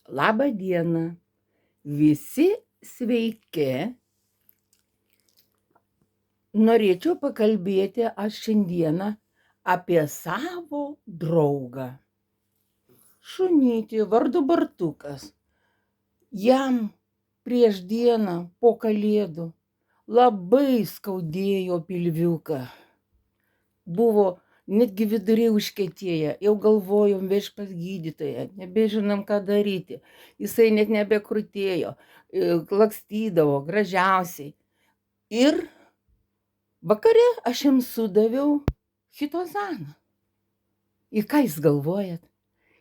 Labą dieną. Visi sveiki. Norėčiau pakalbėti aš šiandieną apie savo draugą. Šunytį vardu Bartukas. Jam prieš dieną po kalėdų labai skaudėjo pilviuką. Buvo netgi viduriai užkietėję, jau galvojom veš pas gydytoją, nebežinom ką daryti. Jisai net nebekrutėjo, lakstydavo gražiausiai. Ir vakare aš jam sudaviau chitozaną. Ir ką jūs galvojat?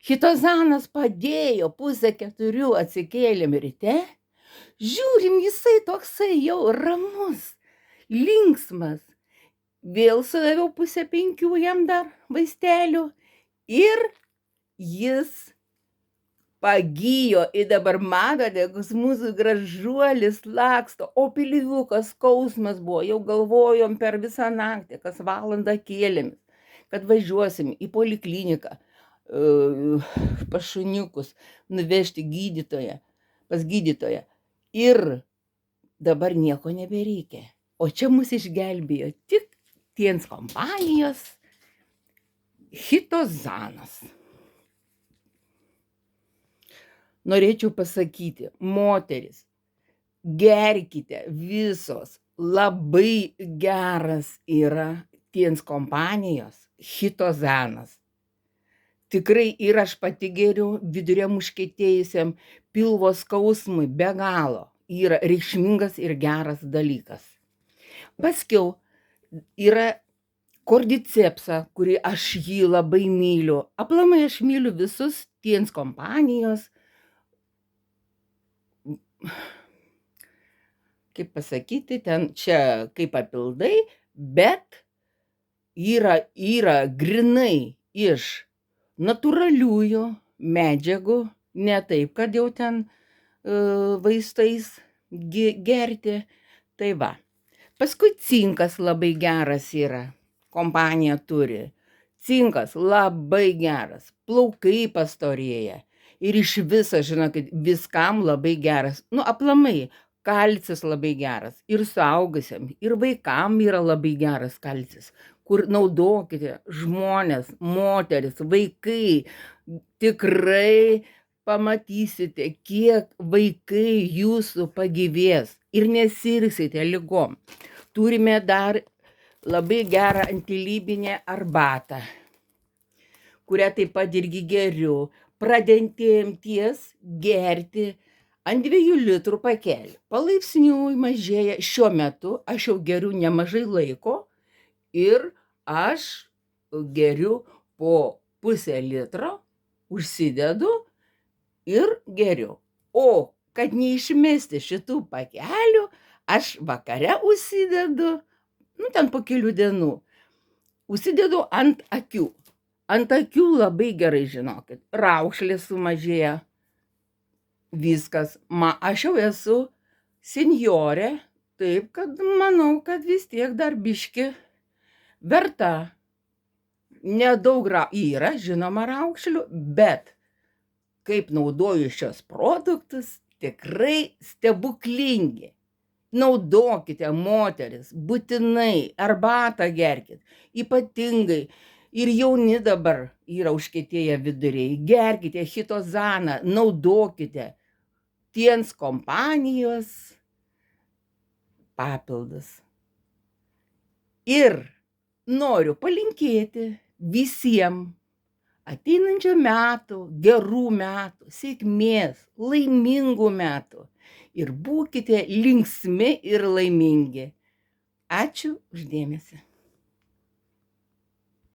Chitozanas padėjo, 3:30 atsikėlėm ryte. Žiūrim, jisai toksai jau ramus, linksmas. Vėl sudaviau 4:30 jam dar vaistelių ir jis pagijo. Ir dabar matote, koks mūsų gražuolis laksto, o pilviukas skausmas buvo. Jau galvojom per visą naktį, kas valandą kėlėmės, kad važiuosim į polikliniką pas šuniukus, nuvežti pas gydytoją. Ir dabar nieko nebereikia. O čia mus išgelbėjo tik Tiens kompanijos chitozanas. Norėčiau pasakyti, moteris, gerkite visos, labai geras yra Tiens kompanijos chitozanas. Tikrai ir aš pati geriu viduriam užkietėjusiam pilvo skausmui be galo. Yra reikšmingas ir geras dalykas. Paskiau yra kordycepsa, kurį aš jį labai myliu. Aplamai aš myliu visus Tiens kompanijos, kaip pasakyti, ten čia kaip papildai, bet yra grinai iš natūraliųjų medžiagų, ne taip, kad jau ten vaistais gerti. Tai va. Paskui cinkas labai geras yra. Kompanija turi. Cinkas labai geras. Plaukai pastorėja. Ir iš viso, žinokit, viskam labai geras. Aplamai, kalcis labai geras. Ir suaugusiam, ir vaikam yra labai geras kalcis. Kur naudokite žmonės, moteris, vaikai. Tikrai pamatysite, kiek vaikai jūsų pagyvės ir nesirgsite ligom. Turime dar labai gerą antilybinę arbatą, kurią taip pat irgi geriu. Pradedantiem gerti ant 2 litrų pakelį. Palaipsniui mažėja. Šiuo metu aš jau geriu nemažai laiko ir aš geriu po 0,5 litro, užsidedu ir geriu. O kad neišmesti šitų pakelių, aš vakare užsidedu, ten po kelių dienų, užsidedu ant akių. Ant akių labai gerai, žinokit, raukšlės sumažėja, viskas. Aš jau esu senjorė, taip kad manau, kad vis tiek dar biški verta. Nedaug yra, žinoma, raukšlių, bet kaip naudoju šios produktus, tikrai stebuklingi. Naudokite, moteris, būtinai, arbatą gerkit, ypatingai. Ir jauni dabar yra užkietėję viduriai. Gerkite chitozaną, naudokite Tiens kompanijos papildus. Ir noriu palinkėti visiems ateinančių metų, gerų metų, sėkmės, laimingų metų. Ir būkite linksmi ir laimingi. Ačiū už dėmesį.